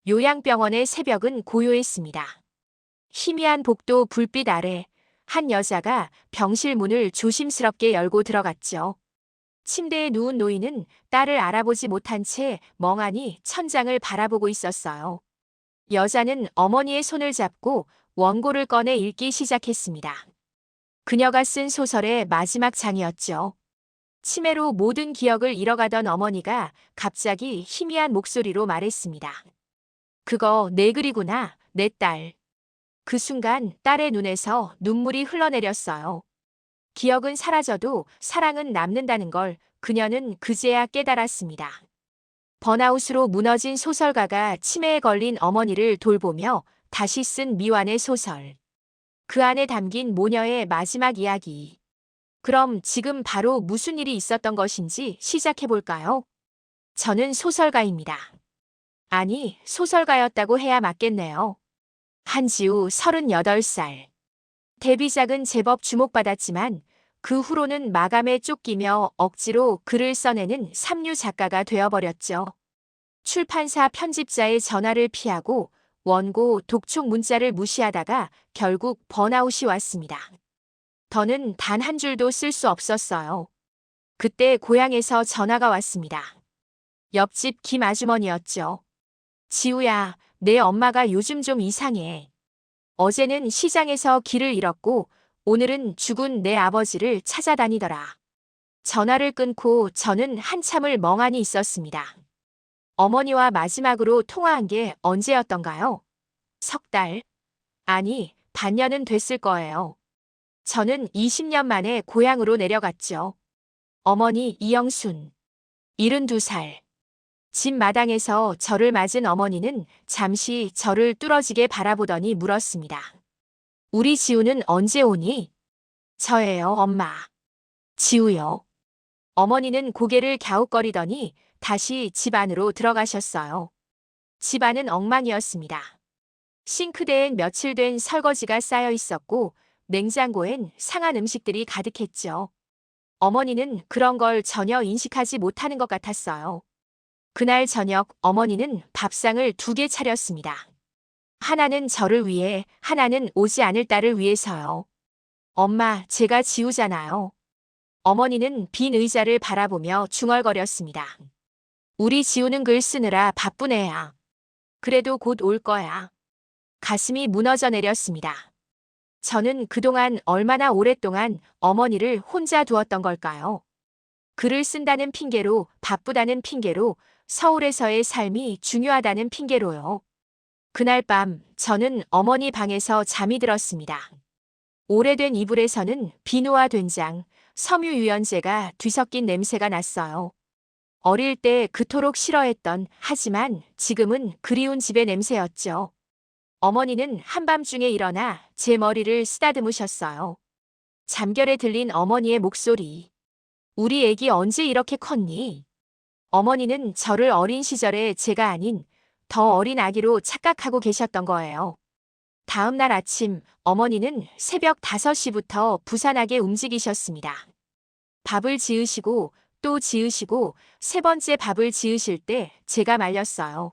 요양병원의 새벽은 고요했습니다. 희미한 복도 불빛 아래 한 여자가 병실 문을 조심스럽게 열고 들어갔죠. 침대에 누운 노인은 딸을 알아보지 못한 채 멍하니 천장을 바라보고 있었어요. 여자는 어머니의 손을 잡고 원고를 꺼내 읽기 시작했습니다. 그녀가 쓴 소설의 마지막 장이었죠. 치매로 모든 기억을 잃어가던 어머니가 갑자기 희미한 목소리로 말했습니다. 그거 내 글이구나, 내 딸. 그 순간 딸의 눈에서 눈물이 흘러내렸어요. 기억은 사라져도 사랑은 남는다는 걸 그녀는 그제야 깨달았습니다. 번아웃으로 무너진 소설가가 치매에 걸린 어머니를 돌보며 다시 쓴 미완의 소설. 그 안에 담긴 모녀의 마지막 이야기. 그럼 지금 바로 무슨 일이 있었던 것인지 시작해볼까요? 저는 소설가입니다. 아니, 소설가였다고 해야 맞겠네요. 한지우 38살. 데뷔작은 제법 주목받았지만 그 후로는 마감에 쫓기며 억지로 글을 써내는 삼류 작가가 되어버렸죠. 출판사 편집자의 전화를 피하고 원고 독촉 문자를 무시하다가 결국 번아웃이 왔습니다. 더는 단 한 줄도 쓸 수 없었어요. 그때 고향에서 전화가 왔습니다. 옆집 김 아주머니였죠. 지우야, 내 엄마가 요즘 좀 이상해. 어제는 시장에서 길을 잃었고 오늘은 죽은 내 아버지를 찾아다니더라. 전화를 끊고 저는 한참을 멍하니 있었습니다. 어머니와 마지막으로 통화한 게 언제였던가요? 석 달? 아니, 반년은 됐을 거예요. 저는 20년 만에 고향으로 내려갔죠. 어머니 이영순, 72살. 집 마당에서 저를 맞은 어머니는 잠시 저를 뚫어지게 바라보더니 물었습니다. 우리 지우는 언제 오니? 저예요, 엄마. 지우요. 어머니는 고개를 갸웃거리더니 다시 집 안으로 들어가셨어요. 집 안은 엉망이었습니다. 싱크대엔 며칠 된 설거지가 쌓여 있었고 냉장고엔 상한 음식들이 가득했죠. 어머니는 그런 걸 전혀 인식하지 못하는 것 같았어요. 그날 저녁 어머니는 밥상을 2개 차렸습니다. 하나는 저를 위해, 하나는 오지 않을 딸을 위해서요. 엄마, 제가 지우잖아요. 어머니는 빈 의자를 바라보며 중얼거렸습니다. 우리 지우는 글 쓰느라 바쁜 애야. 그래도 곧 올 거야. 가슴이 무너져 내렸습니다. 저는 그동안 얼마나 오랫동안 어머니를 혼자 두었던 걸까요? 글을 쓴다는 핑계로, 바쁘다는 핑계로, 서울에서의 삶이 중요하다는 핑계로요. 그날 밤 저는 어머니 방에서 잠이 들었습니다. 오래된 이불에서는 비누와 된장, 섬유유연제가 뒤섞인 냄새가 났어요. 어릴 때 그토록 싫어했던, 하지만 지금은 그리운 집의 냄새였죠. 어머니는 한밤중에 일어나 제 머리를 쓰다듬으셨어요. 잠결에 들린 어머니의 목소리. 우리 애기 언제 이렇게 컸니? 어머니는 저를 어린 시절에 제가 아닌 더 어린 아기로 착각하고 계셨던 거예요. 다음 날 아침 어머니는 새벽 5시부터 부산하게 움직이셨습니다. 밥을 지으시고 또 지으시고 3번째 밥을 지으실 때 제가 말렸어요.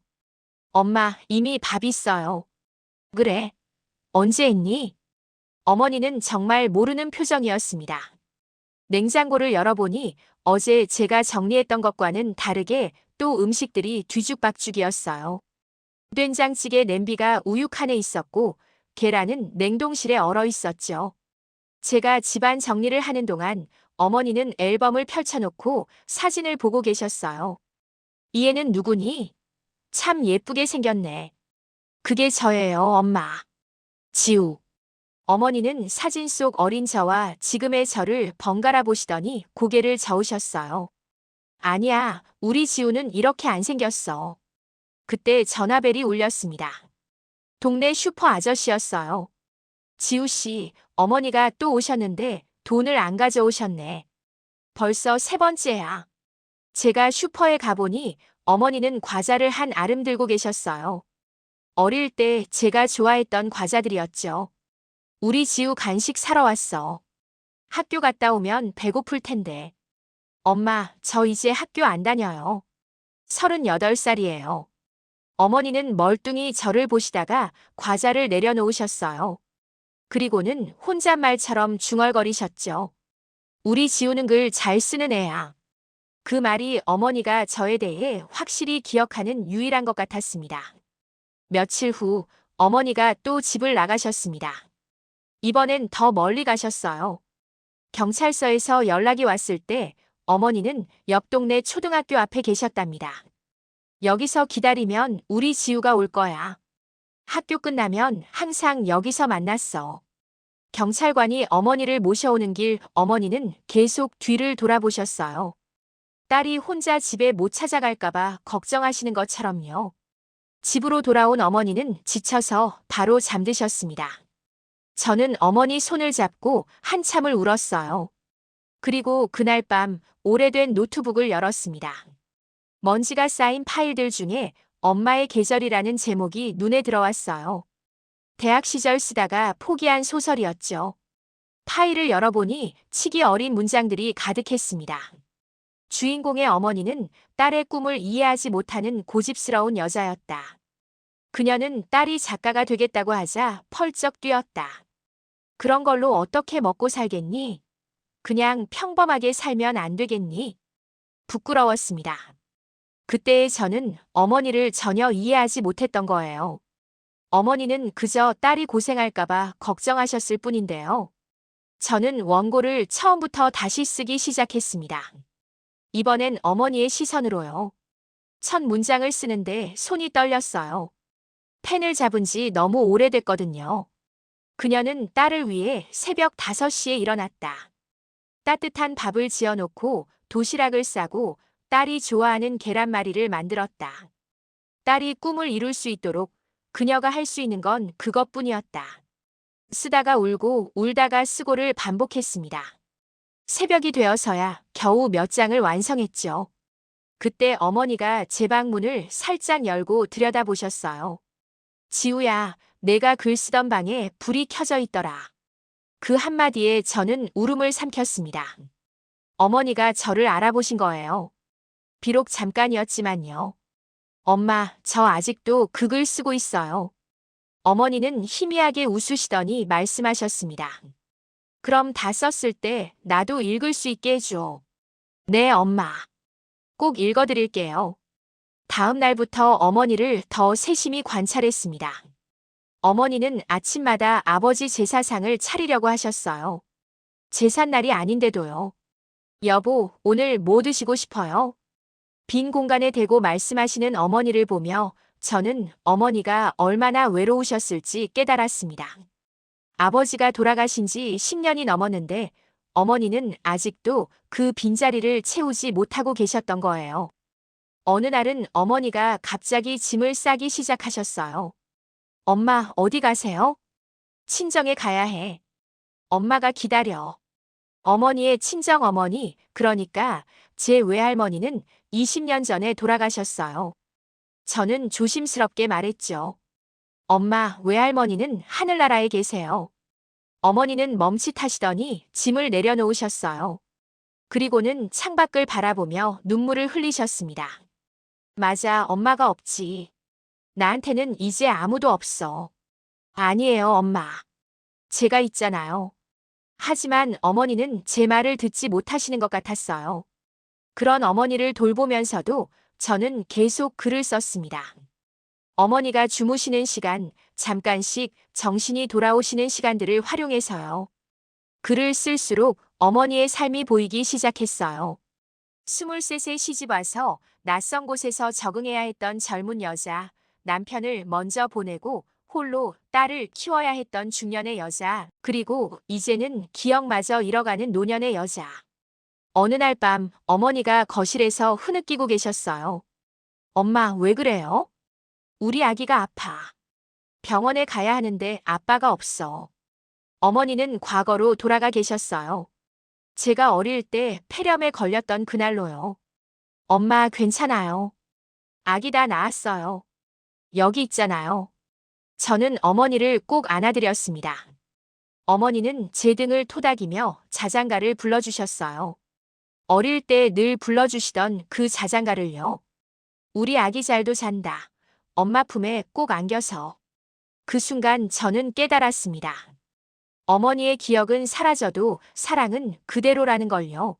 엄마, 이미 밥 있어요. 그래? 언제 했니? 어머니는 정말 모르는 표정이었습니다. 냉장고를 열어보니 어제 제가 정리했던 것과는 다르게 또 음식들이 뒤죽박죽이었어요. 된장찌개 냄비가 우육칸에 있었고 계란은 냉동실에 얼어 있었죠. 제가 집안 정리를 하는 동안 어머니는 앨범을 펼쳐놓고 사진을 보고 계셨어요. 이 애는 누구니? 참 예쁘게 생겼네. 그게 저예요, 엄마. 지우. 어머니는 사진 속 어린 저와 지금의 저를 번갈아 보시더니 고개를 저으셨어요. 아니야, 우리 지우는 이렇게 안 생겼어. 그때 전화벨이 울렸습니다. 동네 슈퍼 아저씨였어요. 지우 씨, 어머니가 또 오셨는데 돈을 안 가져오셨네. 벌써 3번째야. 제가 슈퍼에 가보니 어머니는 과자를 한 알음 들고 계셨어요. 어릴 때 제가 좋아했던 과자들이었죠. 우리 지우 간식 사러 왔어. 학교 갔다 오면 배고플 텐데. 엄마, 저 이제 학교 안 다녀요. 38살이에요. 어머니는 멀뚱히 저를 보시다가 과자를 내려놓으셨어요. 그리고는 혼잣말처럼 중얼거리셨죠. 우리 지우는 글 잘 쓰는 애야. 그 말이 어머니가 저에 대해 확실히 기억하는 유일한 것 같았습니다. 며칠 후 어머니가 또 집을 나가셨습니다. 이번엔 더 멀리 가셨어요. 경찰서에서 연락이 왔을 때 어머니는 옆 동네 초등학교 앞에 계셨답니다. 여기서 기다리면 우리 지우가 올 거야. 학교 끝나면 항상 여기서 만났어. 경찰관이 어머니를 모셔오는 길 어머니는 계속 뒤를 돌아보셨어요. 딸이 혼자 집에 못 찾아갈까봐 걱정하시는 것처럼요. 집으로 돌아온 어머니는 지쳐서 바로 잠드셨습니다. 저는 어머니 손을 잡고 한참을 울었어요. 그리고 그날 밤 오래된 노트북을 열었습니다. 먼지가 쌓인 파일들 중에 엄마의 계절이라는 제목이 눈에 들어왔어요. 대학 시절 쓰다가 포기한 소설이었죠. 파일을 열어보니 치기 어린 문장들이 가득했습니다. 주인공의 어머니는 딸의 꿈을 이해하지 못하는 고집스러운 여자였다. 그녀는 딸이 작가가 되겠다고 하자 펄쩍 뛰었다. 그런 걸로 어떻게 먹고 살겠니? 그냥 평범하게 살면 안 되겠니? 부끄러웠습니다. 그때의 저는 어머니를 전혀 이해하지 못했던 거예요. 어머니는 그저 딸이 고생할까봐 걱정하셨을 뿐인데요. 저는 원고를 처음부터 다시 쓰기 시작했습니다. 이번엔 어머니의 시선으로요. 첫 문장을 쓰는데 손이 떨렸어요. 펜을 잡은 지 너무 오래됐거든요. 그녀는 딸을 위해 새벽 5시에 일어났다. 따뜻한 밥을 지어놓고 도시락을 싸고 딸이 좋아하는 계란말이를 만들었다. 딸이 꿈을 이룰 수 있도록 그녀가 할 수 있는 건 그것뿐이었다. 쓰다가 울고 울다가 쓰고를 반복했습니다. 새벽이 되어서야 겨우 몇 장을 완성했죠. 그때 어머니가 제 방 문을 살짝 열고 들여다보셨어요. 지우야, 내가 글 쓰던 방에 불이 켜져 있더라. 그 한마디에 저는 울음을 삼켰습니다. 어머니가 저를 알아보신 거예요. 비록 잠깐이었지만요. 엄마, 저 아직도 그 글 쓰고 있어요. 어머니는 희미하게 웃으시더니 말씀하셨습니다. 그럼 다 썼을 때 나도 읽을 수 있게 해줘. 네, 엄마. 꼭 읽어드릴게요. 다음 날부터 어머니를 더 세심히 관찰했습니다. 어머니는 아침마다 아버지 제사상을 차리려고 하셨어요. 제삿날이 아닌데도요. 여보, 오늘 뭐 드시고 싶어요? 빈 공간에 대고 말씀하시는 어머니를 보며 저는 어머니가 얼마나 외로우셨을지 깨달았습니다. 아버지가 돌아가신 지 10년이 넘었는데 어머니는 아직도 그 빈자리를 채우지 못하고 계셨던 거예요. 어느 날은 어머니가 갑자기 짐을 싸기 시작하셨어요. 엄마, 어디 가세요? 친정에 가야 해. 엄마가 기다려. 어머니의 친정어머니, 그러니까 제 외할머니는 20년 전에 돌아가셨어요. 저는 조심스럽게 말했죠. 엄마, 외할머니는 하늘나라에 계세요. 어머니는 멈칫하시더니 짐을 내려놓으셨어요. 그리고는 창밖을 바라보며 눈물을 흘리셨습니다. 맞아, 엄마가 없지. 나한테는 이제 아무도 없어. 아니에요, 엄마. 제가 있잖아요. 하지만 어머니는 제 말을 듣지 못하시는 것 같았어요. 그런 어머니를 돌보면서도 저는 계속 글을 썼습니다. 어머니가 주무시는 시간, 잠깐씩 정신이 돌아오시는 시간들을 활용해서요. 글을 쓸수록 어머니의 삶이 보이기 시작했어요. 23세 시집 와서 낯선 곳에서 적응해야 했던 젊은 여자, 남편을 먼저 보내고 홀로 딸을 키워야 했던 중년의 여자, 그리고 이제는 기억마저 잃어가는 노년의 여자. 어느 날 밤 어머니가 거실에서 흐느끼고 계셨어요. 엄마, 왜 그래요? 우리 아기가 아파. 병원에 가야 하는데 아빠가 없어. 어머니는 과거로 돌아가 계셨어요. 제가 어릴 때 폐렴에 걸렸던 그날로요. 엄마, 괜찮아요. 아기 다 나았어요. 여기 있잖아요. 저는 어머니를 꼭 안아드렸습니다. 어머니는 제 등을 토닥이며 자장가를 불러주셨어요. 어릴 때 늘 불러주시던 그 자장가를요. 우리 아기 잘도 잔다. 엄마 품에 꼭 안겨서. 그 순간 저는 깨달았습니다. 어머니의 기억은 사라져도 사랑은 그대로라는 걸요.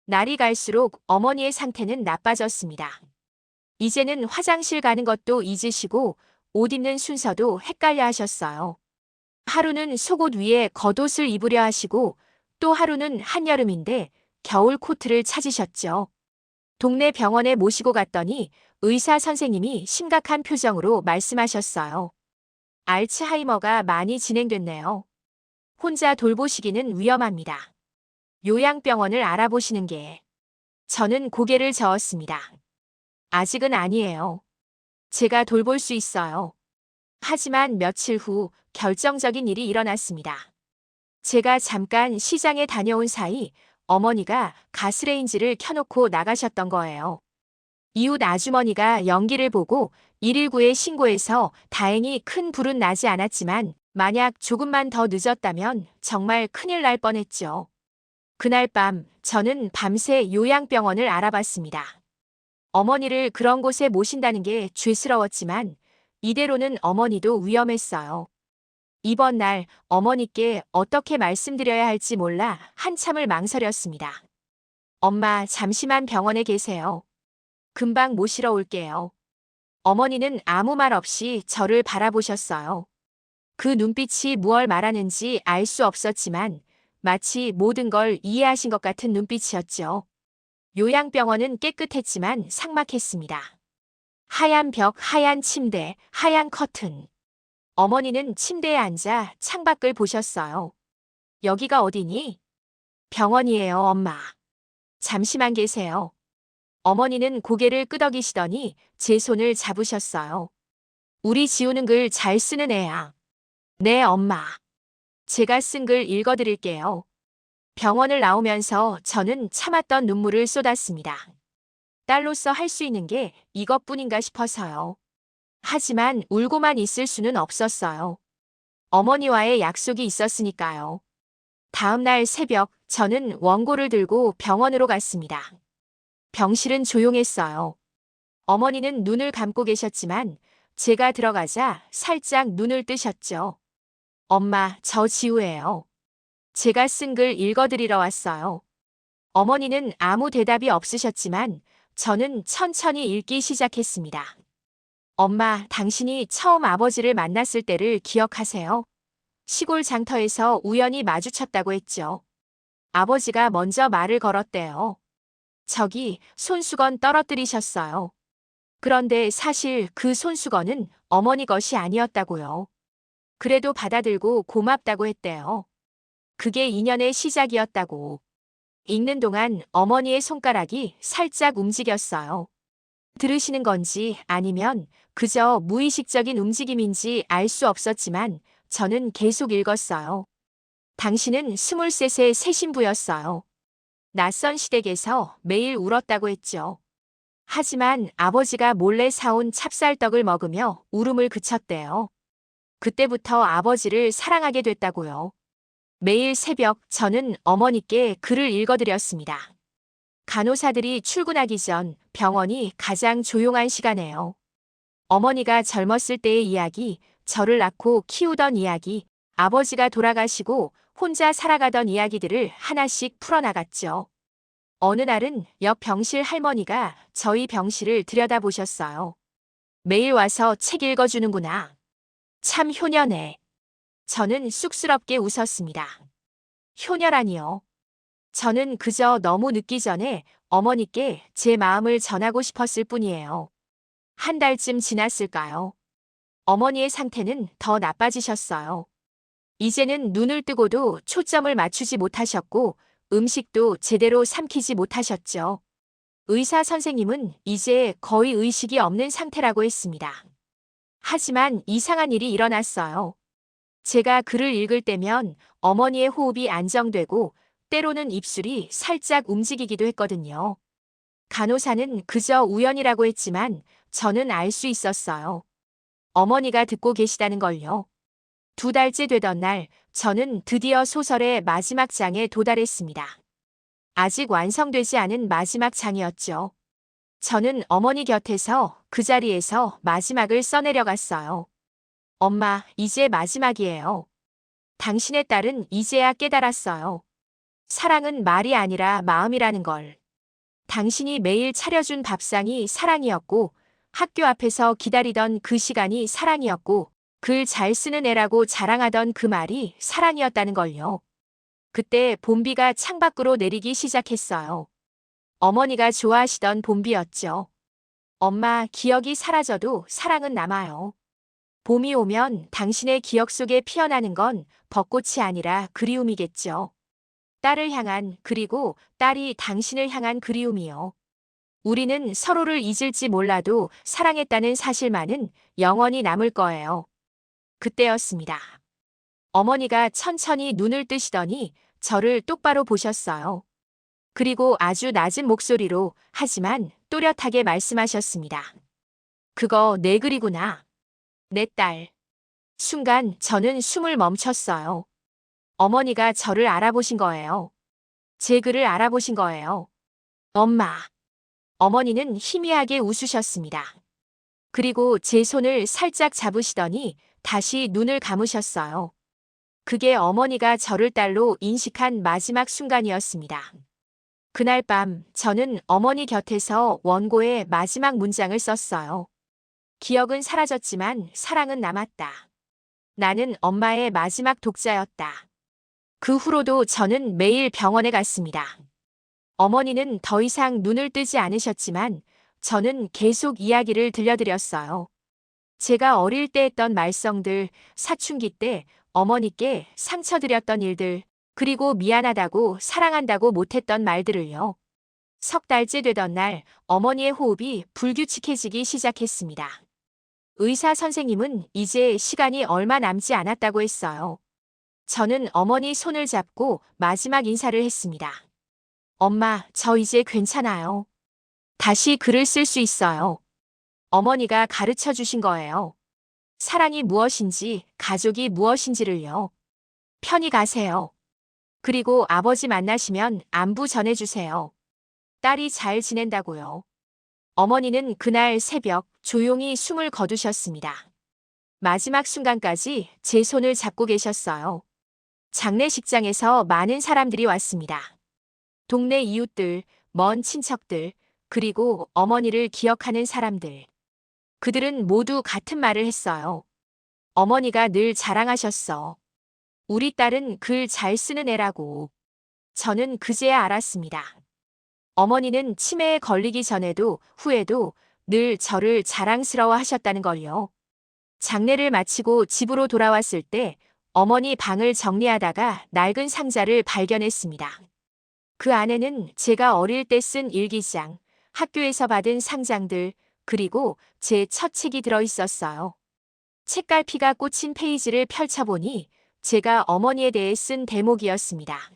날이 갈수록 어머니의 상태는 나빠졌습니다. 이제는 화장실 가는 것도 잊으시고 옷 입는 순서도 헷갈려 하셨어요. 하루는 속옷 위에 겉옷을 입으려 하시고 또 하루는 한여름인데 겨울 코트를 찾으셨죠. 동네 병원에 모시고 갔더니 의사 선생님이 심각한 표정으로 말씀하셨어요. 알츠하이머가 많이 진행됐네요. 혼자 돌보시기는 위험합니다. 요양병원을 알아보시는 게. 저는 고개를 저었습니다. 아직은 아니에요. 제가 돌볼 수 있어요. 하지만 며칠 후 결정적인 일이 일어났습니다. 제가 잠깐 시장에 다녀온 사이 어머니가 가스레인지를 켜놓고 나가셨던 거예요. 이웃 아주머니가 연기를 보고 119에 신고해서 다행히 큰 불은 나지 않았지만 만약 조금만 더 늦었다면 정말 큰일 날 뻔했죠. 그날 밤 저는 밤새 요양병원을 알아봤습니다. 어머니를 그런 곳에 모신다는 게 죄스러웠지만 이대로는 어머니도 위험했어요. 이번 날 어머니께 어떻게 말씀드려야 할지 몰라 한참을 망설였습니다. 엄마, 잠시만 병원에 계세요. 금방 모시러 올게요. 어머니는 아무 말 없이 저를 바라보셨어요. 그 눈빛이 무얼 말하는지 알 수 없었지만 마치 모든 걸 이해하신 것 같은 눈빛이었죠. 요양병원은 깨끗했지만 삭막했습니다. 하얀 벽, 하얀 침대, 하얀 커튼. 어머니는 침대에 앉아 창밖을 보셨어요. 여기가 어디니? 병원이에요, 엄마. 잠시만 계세요. 어머니는 고개를 끄덕이시더니 제 손을 잡으셨어요. 우리 지우는 글 잘 쓰는 애야. 네, 엄마. 제가 쓴 글 읽어드릴게요. 병원을 나오면서 저는 참았던 눈물을 쏟았습니다. 딸로서 할 수 있는 게 이것뿐인가 싶어서요. 하지만 울고만 있을 수는 없었어요. 어머니와의 약속이 있었으니까요. 다음 날 새벽 저는 원고를 들고 병원으로 갔습니다. 병실은 조용했어요. 어머니는 눈을 감고 계셨지만 제가 들어가자 살짝 눈을 뜨셨죠. 엄마, 저 지우예요. 제가 쓴 글 읽어드리러 왔어요. 어머니는 아무 대답이 없으셨지만 저는 천천히 읽기 시작했습니다. 엄마, 당신이 처음 아버지를 만났을 때를 기억하세요? 시골 장터에서 우연히 마주쳤다고 했죠. 아버지가 먼저 말을 걸었대요. 저기 손수건 떨어뜨리셨어요. 그런데 사실 그 손수건은 어머니 것이 아니었다고요. 그래도 받아들고 고맙다고 했대요. 그게 인연의 시작이었다고. 읽는 동안 어머니의 손가락이 살짝 움직였어요. 들으시는 건지 아니면 그저 무의식적인 움직임인지 알 수 없었지만 저는 계속 읽었어요. 당신은 23세 새 신부였어요. 낯선 시댁에서 매일 울었다고 했죠. 하지만 아버지가 몰래 사온 찹쌀떡을 먹으며 울음을 그쳤대요. 그때부터 아버지를 사랑하게 됐다고요. 매일 새벽 저는 어머니께 글을 읽어드렸습니다. 간호사들이 출근하기 전 병원이 가장 조용한 시간이에요. 어머니가 젊었을 때의 이야기, 저를 낳고 키우던 이야기, 아버지가 돌아가시고 혼자 살아가던 이야기들을 하나씩 풀어나갔죠. 어느 날은 옆 병실 할머니가 저희 병실을 들여다보셨어요. 매일 와서 책 읽어주는구나. 참 효녀네. 저는 쑥스럽게 웃었습니다. 효녀라니요. 저는 그저 너무 늦기 전에 어머니께 제 마음을 전하고 싶었을 뿐이에요. 한 달쯤 지났을까요? 어머니의 상태는 더 나빠지셨어요. 이제는 눈을 뜨고도 초점을 맞추지 못하셨고 음식도 제대로 삼키지 못하셨죠. 의사 선생님은 이제 거의 의식이 없는 상태라고 했습니다. 하지만 이상한 일이 일어났어요. 제가 글을 읽을 때면 어머니의 호흡이 안정되고 때로는 입술이 살짝 움직이기도 했거든요. 간호사는 그저 우연이라고 했지만 저는 알 수 있었어요. 어머니가 듣고 계시다는 걸요. 2달째 되던 날 저는 드디어 소설의 마지막 장에 도달했습니다. 아직 완성되지 않은 마지막 장이었죠. 저는 어머니 곁에서 그 자리에서 마지막을 써내려갔어요. 엄마, 이제 마지막이에요. 당신의 딸은 이제야 깨달았어요. 사랑은 말이 아니라 마음이라는 걸. 당신이 매일 차려준 밥상이 사랑이었고, 학교 앞에서 기다리던 그 시간이 사랑이었고, 글 잘 쓰는 애라고 자랑하던 그 말이 사랑이었다는 걸요. 그때 봄비가 창밖으로 내리기 시작했어요. 어머니가 좋아하시던 봄비였죠. 엄마, 기억이 사라져도 사랑은 남아요. 봄이 오면 당신의 기억 속에 피어나는 건 벚꽃이 아니라 그리움이겠죠. 딸을 향한, 그리고 딸이 당신을 향한 그리움이요. 우리는 서로를 잊을지 몰라도 사랑했다는 사실만은 영원히 남을 거예요. 그때였습니다. 어머니가 천천히 눈을 뜨시더니 저를 똑바로 보셨어요. 그리고 아주 낮은 목소리로 하지만 또렷하게 말씀하셨습니다. 그거 내 글이구나. 내 딸. 순간 저는 숨을 멈췄어요. 어머니가 저를 알아보신 거예요. 제 글을 알아보신 거예요. 엄마. 어머니는 희미하게 웃으셨습니다. 그리고 제 손을 살짝 잡으시더니 다시 눈을 감으셨어요. 그게 어머니가 저를 딸로 인식한 마지막 순간이었습니다. 그날 밤 저는 어머니 곁에서 원고의 마지막 문장을 썼어요. 기억은 사라졌지만 사랑은 남았다. 나는 엄마의 마지막 독자였다. 그 후로도 저는 매일 병원에 갔습니다. 어머니는 더 이상 눈을 뜨지 않으셨지만 저는 계속 이야기를 들려드렸어요. 제가 어릴 때 했던 말썽들, 사춘기 때 어머니께 상처드렸던 일들, 그리고 미안하다고 사랑한다고 못했던 말들을요. 석 달째 되던 날 어머니의 호흡이 불규칙해지기 시작했습니다. 의사 선생님은 이제 시간이 얼마 남지 않았다고 했어요. 저는 어머니 손을 잡고 마지막 인사를 했습니다. 엄마, 저 이제 괜찮아요. 다시 글을 쓸 수 있어요. 어머니가 가르쳐 주신 거예요. 사랑이 무엇인지, 가족이 무엇인지를요. 편히 가세요. 그리고 아버지 만나시면 안부 전해주세요. 딸이 잘 지낸다고요. 어머니는 그날 새벽 조용히 숨을 거두셨습니다. 마지막 순간까지 제 손을 잡고 계셨어요. 장례식장에서 많은 사람들이 왔습니다. 동네 이웃들, 먼 친척들, 그리고 어머니를 기억하는 사람들. 그들은 모두 같은 말을 했어요. 어머니가 늘 자랑하셨어. 우리 딸은 글 잘 쓰는 애라고. 저는 그제야 알았습니다. 어머니는 치매에 걸리기 전에도 후에도 늘 저를 자랑스러워 하셨다는 걸요. 장례를 마치고 집으로 돌아왔을 때 어머니 방을 정리하다가 낡은 상자를 발견했습니다. 그 안에는 제가 어릴 때 쓴 일기장, 학교에서 받은 상장들, 그리고 제 첫 책이 들어 있었어요. 책갈피가 꽂힌 페이지를 펼쳐보니 제가 어머니에 대해 쓴 대목이었습니다.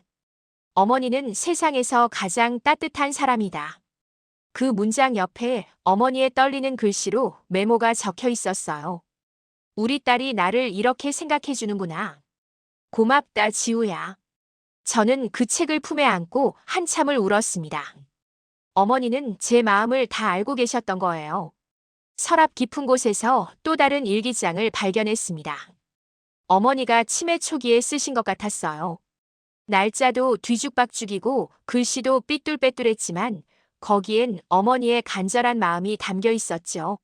어머니는 세상에서 가장 따뜻한 사람이다. 그 문장 옆에 어머니의 떨리는 글씨로 메모가 적혀 있었어요. 우리 딸이 나를 이렇게 생각해 주는구나. 고맙다, 지우야. 저는 그 책을 품에 안고 한참을 울었습니다. 어머니는 제 마음을 다 알고 계셨던 거예요. 서랍 깊은 곳에서 또 다른 일기장을 발견했습니다. 어머니가 치매 초기에 쓰신 것 같았어요. 날짜도 뒤죽박죽이고 글씨도 삐뚤빼뚤했지만 거기엔 어머니의 간절한 마음이 담겨 있었죠.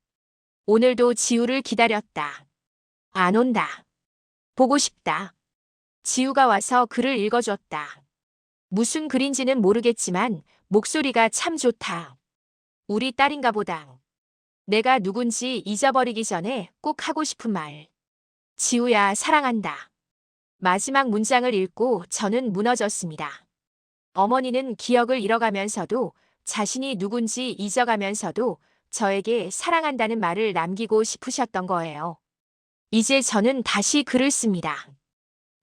오늘도 지우를 기다렸다. 안 온다. 보고 싶다. 지우가 와서 글을 읽어줬다. 무슨 글인지는 모르겠지만 목소리가 참 좋다. 우리 딸인가 보다. 내가 누군지 잊어버리기 전에 꼭 하고 싶은 말. 지우야, 사랑한다. 마지막 문장을 읽고 저는 무너졌습니다. 어머니는 기억을 잃어가면서도 자신이 누군지 잊어가면서도 저에게 사랑한다는 말을 남기고 싶으셨던 거예요. 이제 저는 다시 글을 씁니다.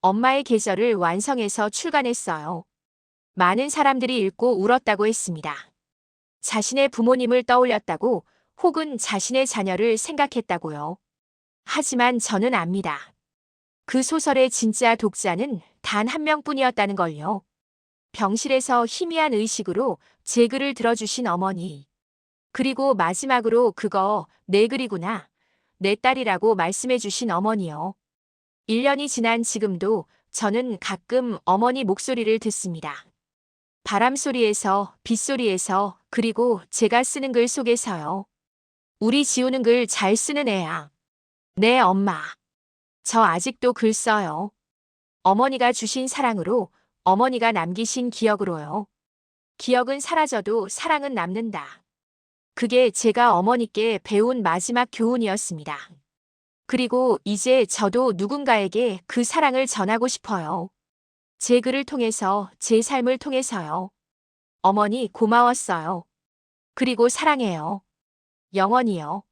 엄마의 계절을 완성해서 출간했어요. 많은 사람들이 읽고 울었다고 했습니다. 자신의 부모님을 떠올렸다고 혹은 자신의 자녀를 생각했다고요. 하지만 저는 압니다. 그 소설의 진짜 독자는 단 한 명뿐이었다는 걸요. 병실에서 희미한 의식으로 제 글을 들어주신 어머니. 그리고 마지막으로 그거 내 글이구나. 내 딸이라고 말씀해 주신 어머니요. 1년이 지난 지금도 저는 가끔 어머니 목소리를 듣습니다. 바람 소리에서, 빗소리에서, 그리고 제가 쓰는 글 속에서요. 우리 지우는 글 잘 쓰는 애야. 네, 엄마. 저 아직도 글 써요. 어머니가 주신 사랑으로, 어머니가 남기신 기억으로요. 기억은 사라져도 사랑은 남는다. 그게 제가 어머니께 배운 마지막 교훈이었습니다. 그리고 이제 저도 누군가에게 그 사랑을 전하고 싶어요. 제 글을 통해서, 제 삶을 통해서요. 어머니 고마웠어요. 그리고 사랑해요. 영원히요.